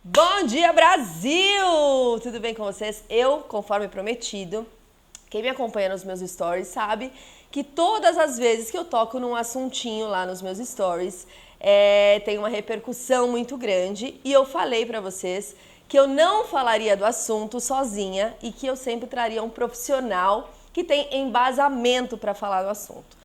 Bom dia, Brasil! Tudo bem com vocês? Eu, conforme prometido, quem me acompanha nos meus stories sabe que todas as vezes que eu toco num assuntinho lá nos meus stories, tem uma repercussão muito grande e eu falei pra vocês que eu não falaria do assunto sozinha e que eu sempre traria um profissional que tem embasamento para falar do assunto.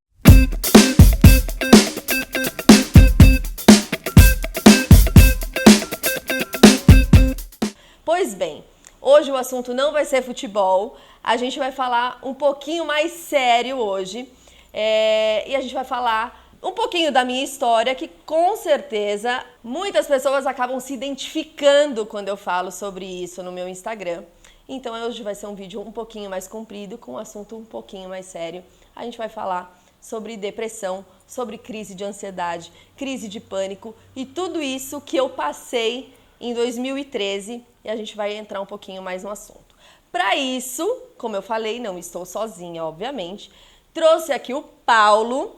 Pois bem, hoje o assunto não vai ser futebol, a gente vai falar um pouquinho mais sério hoje e a gente vai falar um pouquinho da minha história, que com certeza muitas pessoas acabam se identificando quando eu falo sobre isso no meu Instagram. Então hoje vai ser um vídeo um pouquinho mais comprido, com um assunto um pouquinho mais sério. A gente vai falar sobre depressão, sobre crise de ansiedade, crise de pânico e tudo isso que eu passei em 2013 e a gente vai entrar um pouquinho mais no assunto. Para isso, como eu falei, não estou sozinha, obviamente, trouxe aqui o Paulo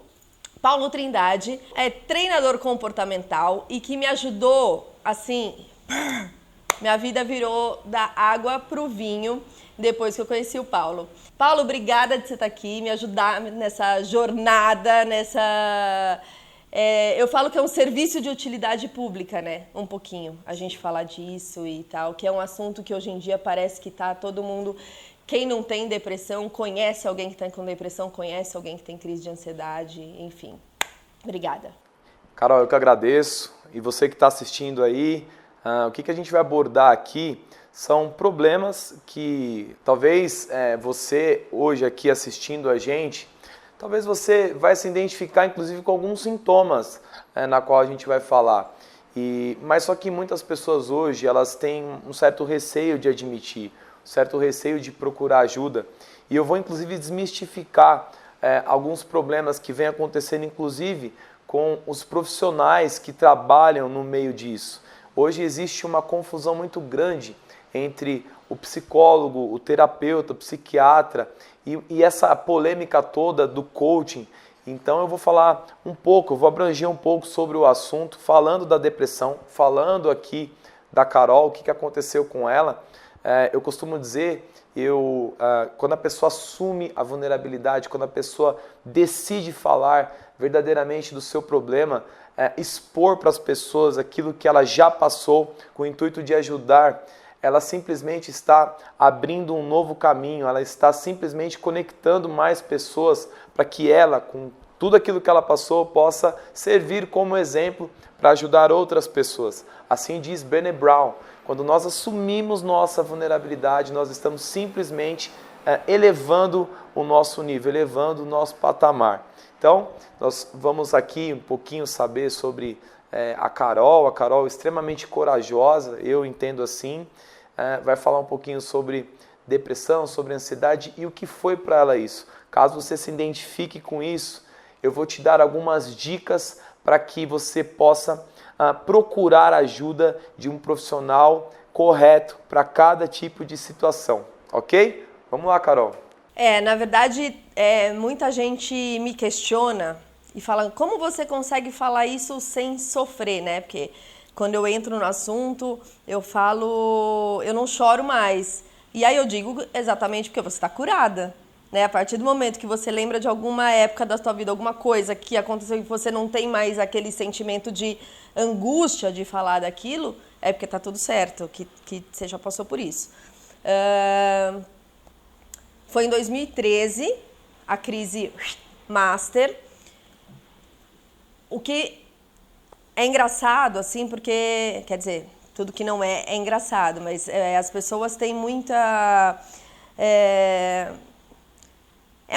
Trindade, é treinador comportamental e que me ajudou, assim, minha vida virou da água pro vinho depois que eu conheci o Paulo. Paulo, obrigada de você estar aqui, me ajudar nessa jornada, eu falo que é um serviço de utilidade pública, né? Um pouquinho, a gente falar disso e tal, que é um assunto que hoje em dia parece que tá todo mundo... Quem não tem depressão, conhece alguém que está com depressão, conhece alguém que tem crise de ansiedade, enfim. Obrigada. Carol, eu que agradeço. E você que está assistindo aí, o que a gente vai abordar aqui são problemas que talvez você hoje aqui assistindo a gente, talvez você vai se identificar inclusive com alguns sintomas na qual a gente vai falar. Mas só que muitas pessoas hoje elas têm um certo receio de admitir, um certo receio de procurar ajuda. E eu vou inclusive desmistificar alguns problemas que vêm acontecendo inclusive com os profissionais que trabalham no meio disso. Hoje existe uma confusão muito grande entre o psicólogo, o terapeuta, o psiquiatra e essa polêmica toda do coaching. Então eu vou falar um pouco, eu vou abranger um pouco sobre o assunto, falando da depressão, falando aqui da Carol, o que aconteceu com ela. Eu costumo dizer, quando a pessoa assume a vulnerabilidade, quando a pessoa decide falar verdadeiramente do seu problema, expor para as pessoas aquilo que ela já passou com o intuito de ajudar, ela simplesmente está abrindo um novo caminho, ela está simplesmente conectando mais pessoas para que ela, com tudo aquilo que ela passou, possa servir como exemplo para ajudar outras pessoas. Assim diz Brené Brown, quando nós assumimos nossa vulnerabilidade, nós estamos simplesmente elevando o nosso nível, elevando o nosso patamar. Então, nós vamos aqui um pouquinho saber sobre a Carol é extremamente corajosa, eu entendo assim, vai falar um pouquinho sobre depressão, sobre ansiedade e o que foi para ela isso. Caso você se identifique com isso, eu vou te dar algumas dicas para que você possa procurar ajuda de um profissional correto para cada tipo de situação, ok? Vamos lá, Carol. Na verdade, muita gente me questiona e fala, como você consegue falar isso sem sofrer, né? Porque quando eu entro no assunto, eu falo, eu não choro mais. E aí eu digo exatamente porque você está curada, né? A partir do momento que você lembra de alguma época da sua vida, alguma coisa que aconteceu e você não tem mais aquele sentimento de angústia de falar daquilo, é porque está tudo certo, que você já passou por isso. Foi em 2013, a crise master. O que é engraçado, assim, porque, quer dizer, tudo que não é engraçado, mas as pessoas têm muita... É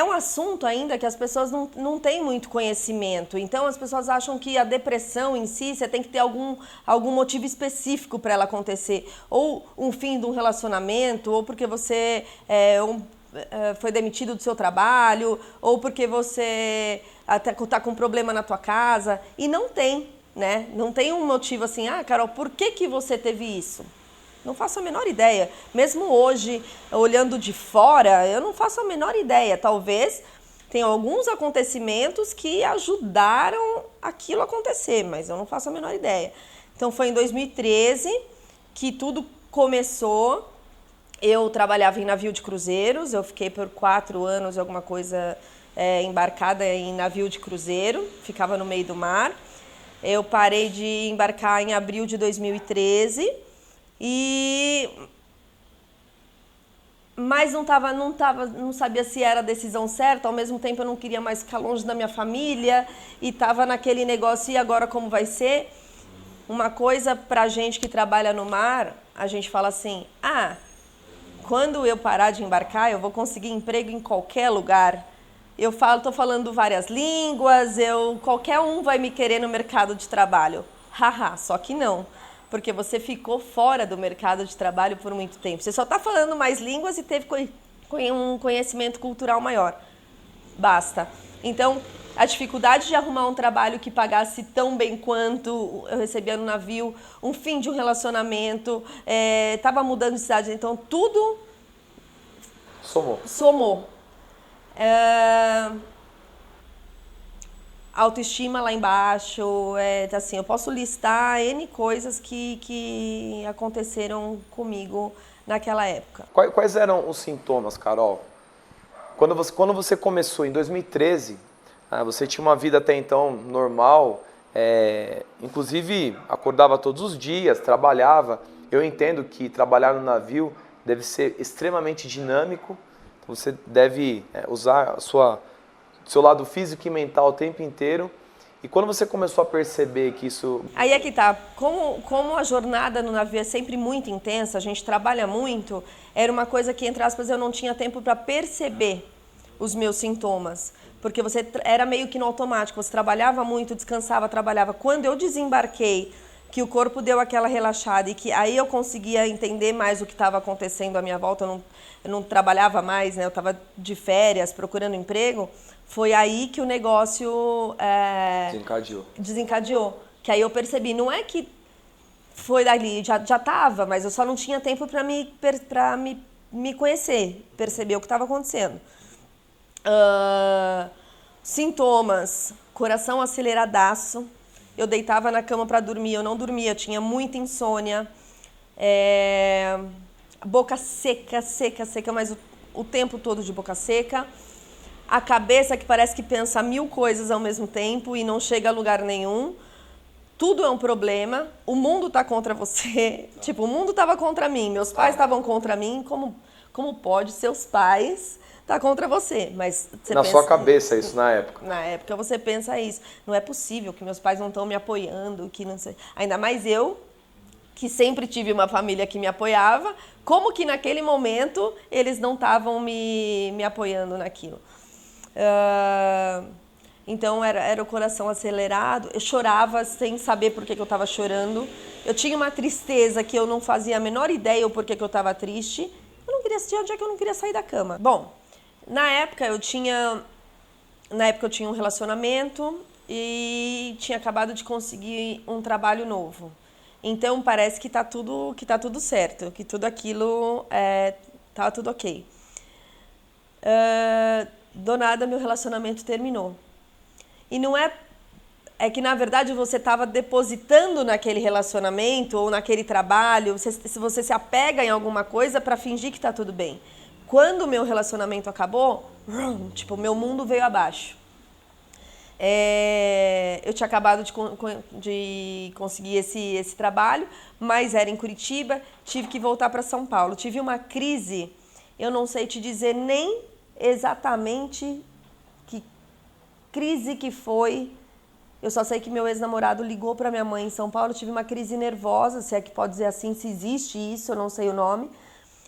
um assunto ainda que as pessoas não têm muito conhecimento. Então, as pessoas acham que a depressão em si, você tem que ter algum motivo específico para ela acontecer. Ou um fim de um relacionamento, ou porque você foi demitido do seu trabalho, ou porque você está com um problema na tua casa. E não tem, né? Não tem um motivo assim, Carol, por que você teve isso? Não faço a menor ideia. Mesmo hoje, olhando de fora, eu não faço a menor ideia. Talvez tenha alguns acontecimentos que ajudaram aquilo a acontecer, mas eu não faço a menor ideia. Então, foi em 2013 que tudo começou. Eu trabalhava em navio de cruzeiros, eu fiquei por 4 anos, alguma coisa, embarcada em navio de cruzeiro, ficava no meio do mar. Eu parei de embarcar em abril de 2013, mas não sabia se era a decisão certa, ao mesmo tempo eu não queria mais ficar longe da minha família, e estava naquele negócio, e agora como vai ser? Uma coisa pra gente que trabalha no mar, a gente fala assim, quando eu parar de embarcar, eu vou conseguir emprego em qualquer lugar. Tô falando várias línguas, qualquer um vai me querer no mercado de trabalho. Haha, só que não, porque você ficou fora do mercado de trabalho por muito tempo. Você só está falando mais línguas e teve um conhecimento cultural maior. Basta. Então, a dificuldade de arrumar um trabalho que pagasse tão bem quanto eu recebia no navio, um fim de um relacionamento, estava mudando de cidade, então tudo somou. Autoestima lá embaixo, assim, eu posso listar N coisas que aconteceram comigo naquela época. Quais eram os sintomas, Carol? Quando você começou em 2013, você tinha uma vida até então normal, inclusive acordava todos os dias, trabalhava. Eu entendo que trabalhar no navio deve ser extremamente dinâmico, você deve usar seu lado físico e mental o tempo inteiro. E quando você começou a perceber que isso... Aí é que tá, como a jornada no navio é sempre muito intensa, a gente trabalha muito, era uma coisa que, entre aspas, eu não tinha tempo para perceber os meus sintomas. Porque você era meio que no automático, você trabalhava muito, descansava, trabalhava. Quando eu desembarquei, que o corpo deu aquela relaxada e que aí eu conseguia entender mais o que estava acontecendo à minha volta, eu não trabalhava mais, né? Eu estava de férias, procurando emprego, foi aí que o negócio desencadeou. Que aí eu percebi, não é que foi dali, já estava, mas eu só não tinha tempo para me conhecer, perceber o que estava acontecendo. Sintomas, coração aceleradaço, eu deitava na cama para dormir, eu não dormia, eu tinha muita insônia, boca seca, mas o tempo todo de boca seca, a cabeça que parece que pensa 1000 coisas ao mesmo tempo e não chega a lugar nenhum, tudo é um problema, o mundo tá contra você, tipo, o mundo tava contra mim, meus pais estavam contra mim, como pode seus pais tá contra você, mas você na pensa, sua cabeça isso na época. Na época você pensa isso, não é possível que meus pais não estão me apoiando, que não sei, ainda mais eu, que sempre tive uma família que me apoiava, como que naquele momento eles não estavam me apoiando naquilo. Então era o coração acelerado, eu chorava sem saber por que eu estava chorando, eu tinha uma tristeza que eu não fazia a menor ideia o porquê que eu estava triste, eu não queria assistir, onde é que eu não queria sair da cama. Bom, na época eu tinha um relacionamento e tinha acabado de conseguir um trabalho novo. Então parece que tá tudo certo, que tudo aquilo tá tudo ok. Do nada meu relacionamento terminou. E não é que na verdade você estava depositando naquele relacionamento ou naquele trabalho, se você se apega em alguma coisa para fingir que tá tudo bem. Quando o meu relacionamento acabou, tipo, meu mundo veio abaixo. Eu tinha acabado de conseguir esse trabalho, mas era em Curitiba, tive que voltar para São Paulo. Tive uma crise, eu não sei te dizer nem exatamente que crise que foi. Eu só sei que meu ex-namorado ligou para minha mãe em São Paulo, tive uma crise nervosa, se é que pode dizer assim, se existe isso, eu não sei o nome.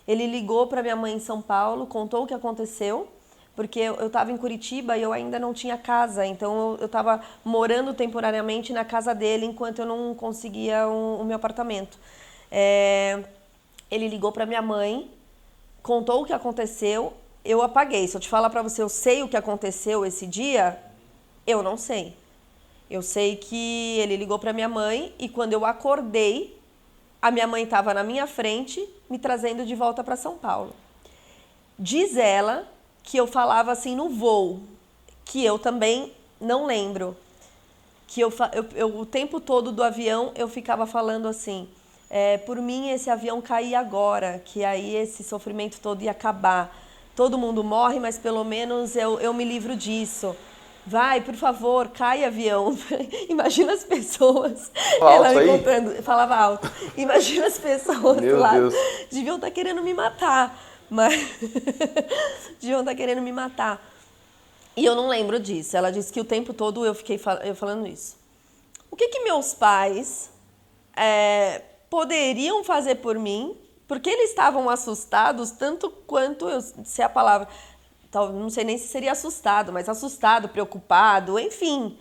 Ele ligou para minha mãe em São Paulo, contou o que aconteceu, porque eu estava em Curitiba e eu ainda não tinha casa, então eu estava morando temporariamente na casa dele enquanto eu não conseguia o meu apartamento. Ele ligou para minha mãe, contou o que aconteceu, eu apaguei. Se eu te falar para você, eu sei o que aconteceu esse dia, eu não sei. Eu sei que ele ligou para minha mãe e quando eu acordei, a minha mãe estava na minha frente, me trazendo de volta para São Paulo. Diz ela que eu falava assim no voo, que eu também não lembro. Que eu o tempo todo do avião eu ficava falando assim, por mim esse avião cair agora, que aí esse sofrimento todo ia acabar. Todo mundo morre, mas pelo menos eu me livro disso. Vai, por favor, cai avião. Imagina as pessoas. Ela me contando, falava alto. Imagina as pessoas do lado. Deviam estar querendo me matar. Mas deviam estar querendo me matar. E eu não lembro disso. Ela disse que o tempo todo eu fiquei falando isso. O que meus pais poderiam fazer por mim? Porque eles estavam assustados tanto quanto eu, se a palavra... Não sei nem se seria assustado, mas assustado, preocupado, enfim.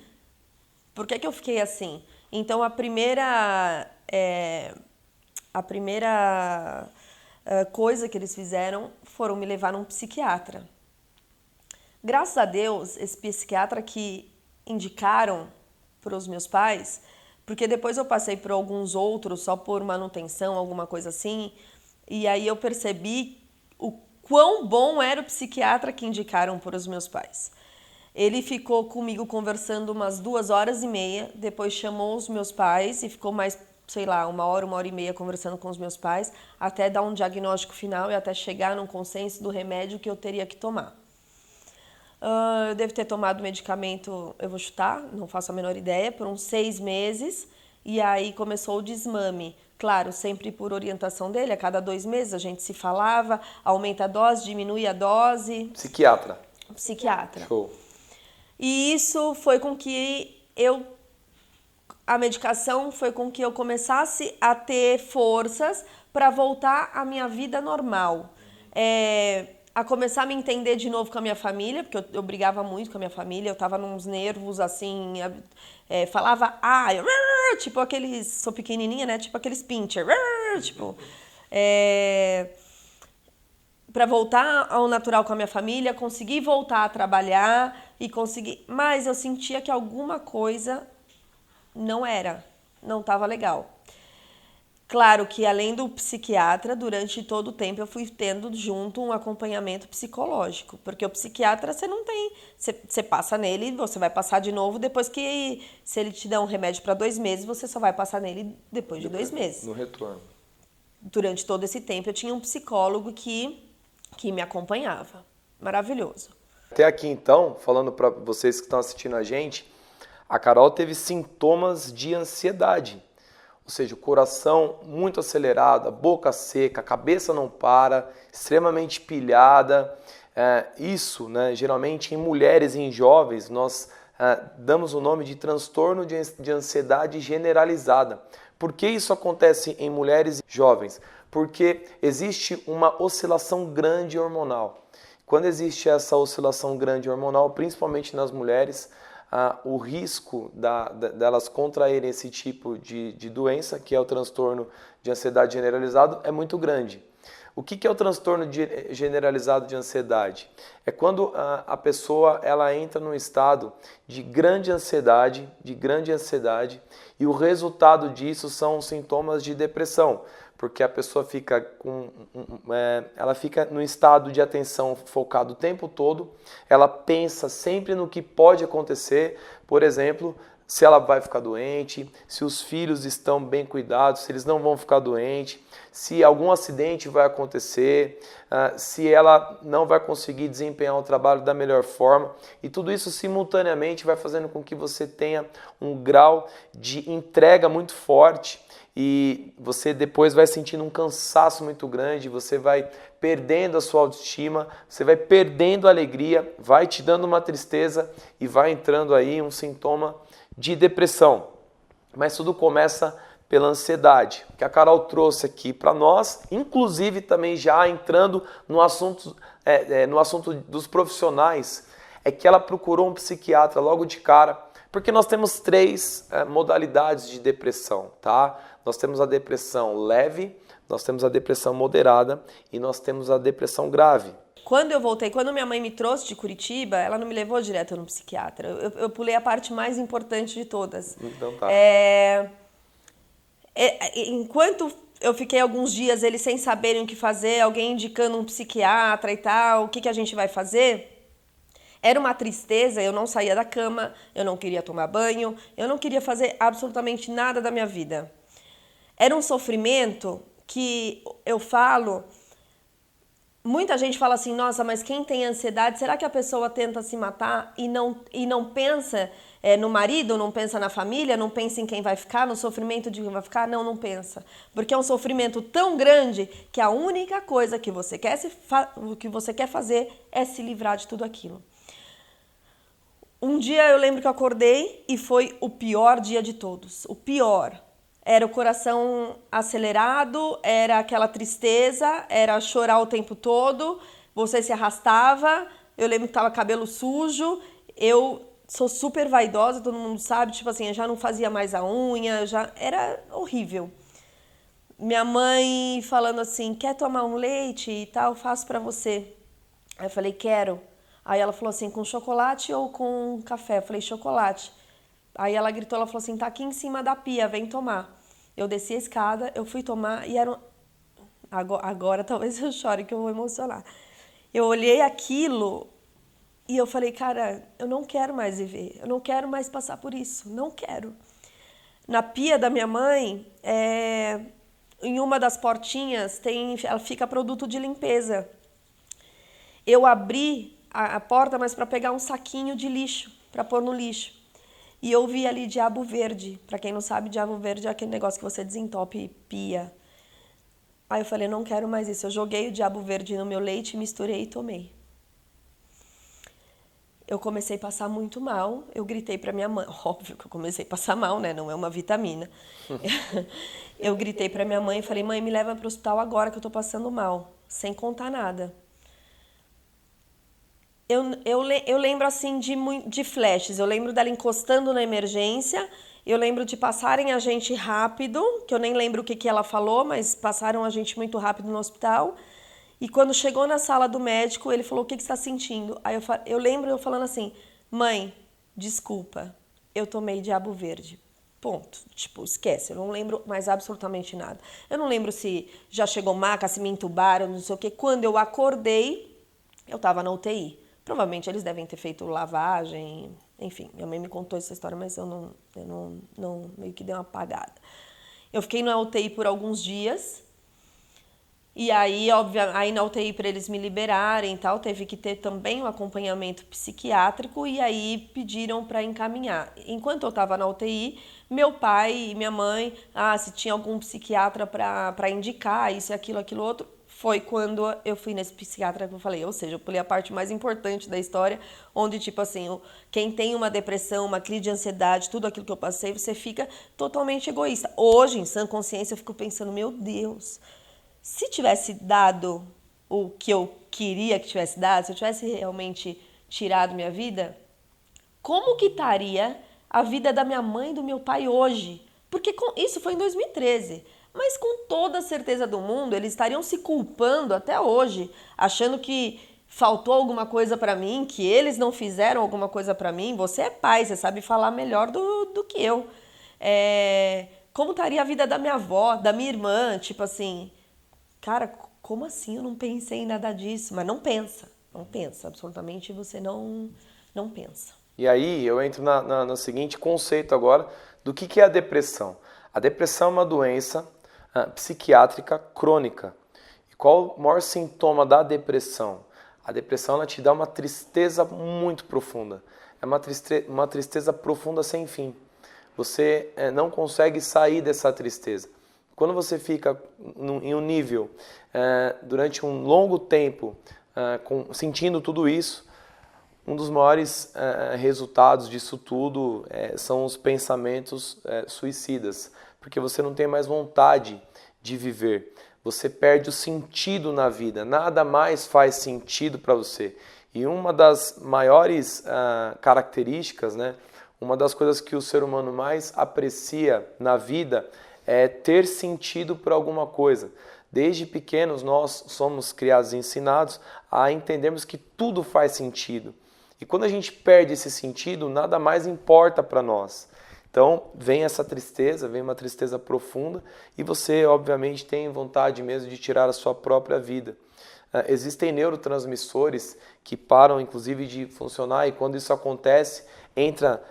Por que eu fiquei assim? Então, a primeira coisa que eles fizeram foram me levar num psiquiatra. Graças a Deus, esse psiquiatra que indicaram para os meus pais, porque depois eu passei por alguns outros, só por manutenção, alguma coisa assim, e aí eu percebi o quão bom era o psiquiatra que indicaram para os meus pais. Ele ficou comigo conversando umas 2h30, depois chamou os meus pais e ficou mais, sei lá, 1h e meia conversando com os meus pais, até dar um diagnóstico final e até chegar num consenso do remédio que eu teria que tomar. Eu devo ter tomado medicamento, eu vou chutar, não faço a menor ideia, por uns 6 meses, e aí começou o desmame. Claro, sempre por orientação dele, a cada 2 meses a gente se falava, aumenta a dose, diminui a dose. Psiquiatra. Show. E isso foi com que a medicação foi com que eu começasse a ter forças para voltar à minha vida normal. A começar a me entender de novo com a minha família, porque eu brigava muito com a minha família, eu tava nos nervos, assim, falava, tipo aqueles, sou pequenininha, né, tipo aqueles pincher, tipo, para voltar ao natural com a minha família, consegui voltar a trabalhar e conseguir, mas eu sentia que alguma coisa não estava legal. Claro que, além do psiquiatra, durante todo o tempo eu fui tendo junto um acompanhamento psicológico, porque o psiquiatra você não tem, você passa nele, você vai passar de novo depois que, se ele te der um remédio para 2 meses, você só vai passar nele depois de 2 meses. No retorno. Durante todo esse tempo eu tinha um psicólogo que me acompanhava. Maravilhoso. Até aqui então, falando para vocês que estão assistindo a gente, a Carol teve sintomas de ansiedade. Ou seja, o coração muito acelerado, a boca seca, a cabeça não para, extremamente pilhada. Isso, né, geralmente em mulheres e em jovens, nós damos o nome de transtorno de ansiedade generalizada. Por que isso acontece em mulheres e jovens? Porque existe uma oscilação grande hormonal. Quando existe essa oscilação grande hormonal, principalmente nas mulheres, o risco delas contraírem esse tipo de doença, que é o transtorno de ansiedade generalizado, é muito grande. O que é o transtorno generalizado de ansiedade? É quando a pessoa ela entra num estado de grande ansiedade, e o resultado disso são sintomas de depressão, porque a pessoa fica ela fica num estado de atenção focado o tempo todo, ela pensa sempre no que pode acontecer, por exemplo, se ela vai ficar doente, se os filhos estão bem cuidados, se eles não vão ficar doentes, se algum acidente vai acontecer, se ela não vai conseguir desempenhar o trabalho da melhor forma, e tudo isso simultaneamente vai fazendo com que você tenha um grau de entrega muito forte, e você depois vai sentindo um cansaço muito grande, você vai perdendo a sua autoestima, você vai perdendo a alegria, vai te dando uma tristeza e vai entrando aí um sintoma de depressão. Mas tudo começa pela ansiedade, que a Carol trouxe aqui para nós, inclusive também já entrando no assunto dos profissionais, é que ela procurou um psiquiatra logo de cara, porque nós temos 3 modalidades de depressão, tá? Nós temos a depressão leve, nós temos a depressão moderada e nós temos a depressão grave. Quando eu voltei, quando minha mãe me trouxe de Curitiba, ela não me levou direto no psiquiatra. Eu pulei a parte mais importante de todas. Então tá. Enquanto eu fiquei alguns dias eles sem saberem o que fazer, alguém indicando um psiquiatra e tal, o que a gente vai fazer? Era uma tristeza, eu não saía da cama, eu não queria tomar banho, eu não queria fazer absolutamente nada da minha vida. Era um sofrimento que eu falo... Muita gente fala assim, nossa, mas quem tem ansiedade, será que a pessoa tenta se matar e não pensa no marido, não pensa na família, não pensa em quem vai ficar, no sofrimento de quem vai ficar? Não, não pensa. Porque é um sofrimento tão grande que a única coisa que você quer fazer é se livrar de tudo aquilo. Um dia eu lembro que eu acordei e foi o pior dia de todos, o pior. Era o coração acelerado, era aquela tristeza, era chorar o tempo todo, você se arrastava, eu lembro que tava cabelo sujo, eu sou super vaidosa, todo mundo sabe, tipo assim, eu já não fazia mais a unha, era horrível. Minha mãe falando assim, quer tomar um leite e tal, faço pra você. Aí eu falei, quero. Aí ela falou assim, com chocolate ou com café? Eu falei, chocolate. Aí ela gritou, ela falou assim, tá aqui em cima da pia, vem tomar. Eu desci a escada, eu fui tomar e era... Agora talvez eu chore que eu vou emocionar. Eu olhei aquilo e eu falei, cara, eu não quero mais viver. Eu não quero mais passar por isso. Não quero. Na pia da minha mãe, em uma das portinhas, ela fica produto de limpeza. Eu abri a porta, mas para pegar um saquinho de lixo, para pôr no lixo. E eu vi ali diabo verde. Pra quem não sabe, diabo verde é aquele negócio que você desentope pia. Aí eu falei, não quero mais isso. Eu joguei o diabo verde no meu leite, misturei e tomei. Eu comecei a passar muito mal. Eu gritei pra minha mãe. Óbvio que eu comecei a passar mal, né? Não é uma vitamina. Eu gritei pra minha mãe e falei, mãe, me leva pro hospital agora que eu tô passando mal. Sem contar nada. Eu lembro assim de flashes, eu lembro dela encostando na emergência, eu lembro de passarem a gente rápido, que eu nem lembro o que ela falou, mas passaram a gente muito rápido no hospital. E quando chegou na sala do médico, ele falou, o que você está sentindo? Aí eu lembro eu falando assim, mãe, desculpa, eu tomei diabo verde. Ponto. Tipo, esquece, eu não lembro mais absolutamente nada. Eu não lembro se já chegou maca, se me entubaram, não sei o quê. Quando eu acordei, eu estava na UTI. Provavelmente eles devem ter feito lavagem, enfim, minha mãe me contou essa história, mas eu não meio que dei uma apagada. Eu fiquei na UTI por alguns dias, e aí, aí na UTI para eles me liberarem e tal, teve que ter também um acompanhamento psiquiátrico, e aí pediram para encaminhar. Enquanto eu estava na UTI, meu pai e minha mãe, se tinha algum psiquiatra para indicar isso, aquilo, outro, foi quando eu fui nesse psiquiatra que eu falei, ou seja, eu pulei a parte mais importante da história, onde, tipo assim, quem tem uma depressão, uma crise de ansiedade, tudo aquilo que eu passei, você fica totalmente egoísta. Hoje, em sã consciência, eu fico pensando, meu Deus, se tivesse dado o que eu queria que tivesse dado, se eu tivesse realmente tirado minha vida, como que estaria a vida da minha mãe e do meu pai hoje? Porque isso foi em 2013. Mas com toda a certeza do mundo, eles estariam se culpando até hoje, achando que faltou alguma coisa para mim, que eles não fizeram alguma coisa para mim. Você é pai, você sabe falar melhor do que eu. Como estaria a vida da minha avó, da minha irmã? Tipo assim, cara, como assim eu não pensei em nada disso? Mas não pensa, absolutamente você não pensa. E aí eu entro no seguinte conceito agora do que é a depressão. A depressão é uma doença psiquiátrica crônica. E qual o maior sintoma da depressão? A depressão ela te dá uma tristeza muito profunda. É uma tristeza profunda sem fim. Você não consegue sair dessa tristeza. Quando você fica em um nível, durante um longo tempo, sentindo tudo isso, um dos maiores resultados disso tudo são os pensamentos suicidas, porque você não tem mais vontade de viver. Você perde o sentido na vida, nada mais faz sentido para você. E uma das maiores características, né, uma das coisas que o ser humano mais aprecia na vida é ter sentido por alguma coisa. Desde pequenos nós somos criados e ensinados a entendermos que tudo faz sentido. E quando a gente perde esse sentido, nada mais importa para nós. Então vem essa tristeza, vem uma tristeza profunda e você obviamente tem vontade mesmo de tirar a sua própria vida. Existem neurotransmissores que param inclusive de funcionar e quando isso acontece entra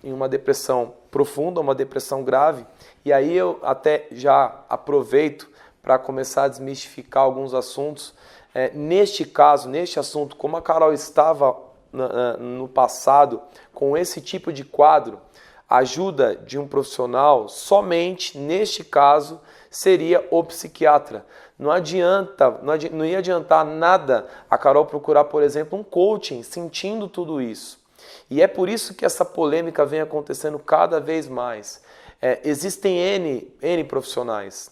em uma depressão profunda, uma depressão grave, e aí eu até já aproveito para começar a desmistificar alguns assuntos. Neste caso, neste assunto, como a Carol estava no passado com esse tipo de quadro, a ajuda de um profissional somente neste caso seria o psiquiatra. Não ia adiantar nada a Carol procurar, por exemplo, um coaching sentindo tudo isso. E é por isso que essa polêmica vem acontecendo cada vez mais. Existem N profissionais.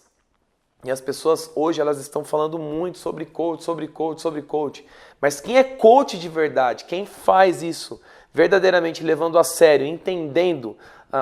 E as pessoas hoje elas estão falando muito sobre coach, sobre coach, sobre coach. Mas quem é coach de verdade, quem faz isso verdadeiramente levando a sério, entendendo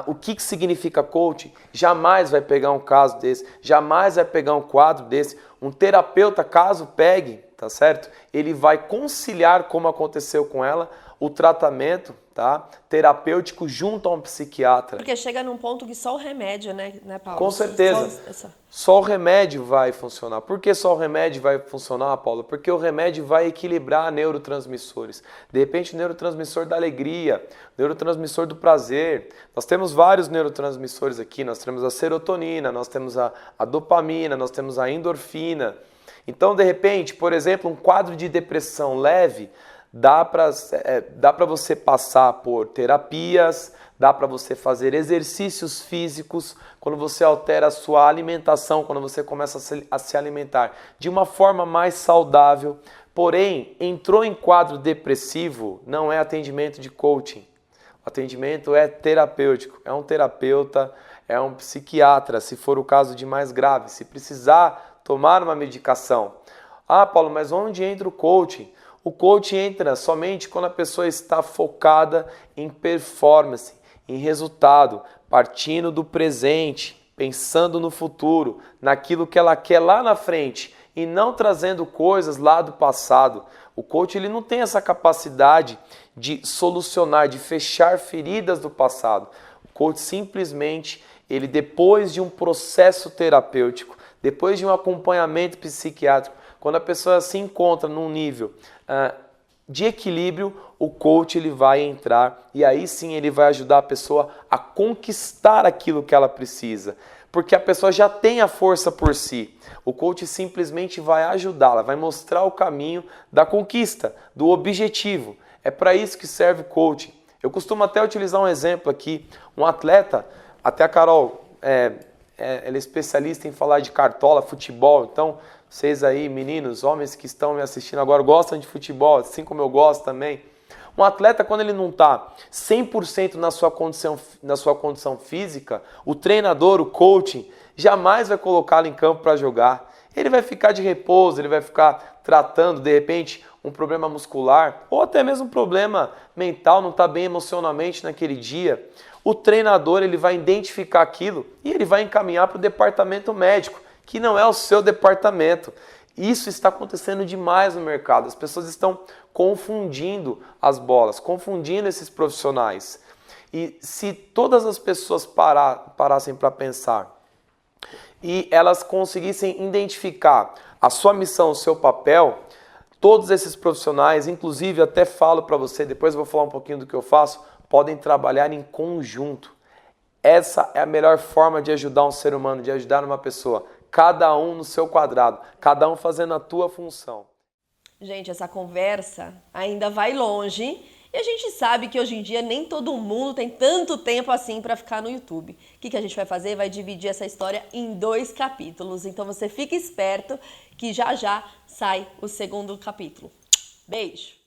o que significa coach, jamais vai pegar um caso desse, jamais vai pegar um quadro desse. Um terapeuta, caso pegue, tá certo? Ele vai conciliar, como aconteceu com ela, o tratamento, tá, terapêutico junto a um psiquiatra. Porque chega num ponto que só o remédio, né Paulo? Com certeza. Só o remédio vai funcionar. Por que só o remédio vai funcionar, Paulo? Porque o remédio vai equilibrar neurotransmissores. De repente, o neurotransmissor da alegria, o neurotransmissor do prazer. Nós temos vários neurotransmissores aqui. Nós temos a serotonina, nós temos a dopamina, nós temos a endorfina. Então, de repente, por exemplo, um quadro de depressão leve, dá para você passar por terapias, dá para você fazer exercícios físicos, quando você altera a sua alimentação, quando você começa a se alimentar de uma forma mais saudável. Porém, entrou em quadro depressivo, não é atendimento de coaching. O atendimento é terapêutico, é um terapeuta, é um psiquiatra, se for o caso de mais grave, se precisar tomar uma medicação. Ah, Paulo, mas onde entra o coaching? O coaching entra somente quando a pessoa está focada em performance, em resultado, partindo do presente, pensando no futuro, naquilo que ela quer lá na frente e não trazendo coisas lá do passado. O coach ele não tem essa capacidade de solucionar, de fechar feridas do passado. O coach simplesmente, ele depois de um processo terapêutico, depois de um acompanhamento psiquiátrico, quando a pessoa se encontra num nível de equilíbrio, o coach ele vai entrar e aí sim ele vai ajudar a pessoa a conquistar aquilo que ela precisa. Porque a pessoa já tem a força por si. O coach simplesmente vai ajudá-la, vai mostrar o caminho da conquista, do objetivo. É para isso que serve o coaching. Eu costumo até utilizar um exemplo aqui. Um atleta, até a Carol, ela é especialista em falar de cartola, futebol, então vocês aí, meninos, homens que estão me assistindo agora, gostam de futebol, assim como eu gosto também. Um atleta, quando ele não está 100% na sua condição física, o treinador, o coaching, jamais vai colocá-lo em campo para jogar. Ele vai ficar de repouso, ele vai ficar tratando, de repente, um problema muscular ou até mesmo um problema mental, não está bem emocionalmente naquele dia. O treinador ele vai identificar aquilo e ele vai encaminhar para o departamento médico, que não é o seu departamento. Isso está acontecendo demais no mercado. As pessoas estão confundindo as bolas, confundindo esses profissionais. E se todas as pessoas parassem para pensar e elas conseguissem identificar a sua missão, o seu papel, todos esses profissionais, inclusive até falo para você, depois eu vou falar um pouquinho do que eu faço, podem trabalhar em conjunto. Essa é a melhor forma de ajudar um ser humano, de ajudar uma pessoa. Cada um no seu quadrado, cada um fazendo a tua função. Gente, essa conversa ainda vai longe e a gente sabe que hoje em dia nem todo mundo tem tanto tempo assim para ficar no YouTube. O que a gente vai fazer? Vai dividir essa história em 2 capítulos. Então você fica esperto que já já sai o 2º capítulo. Beijo!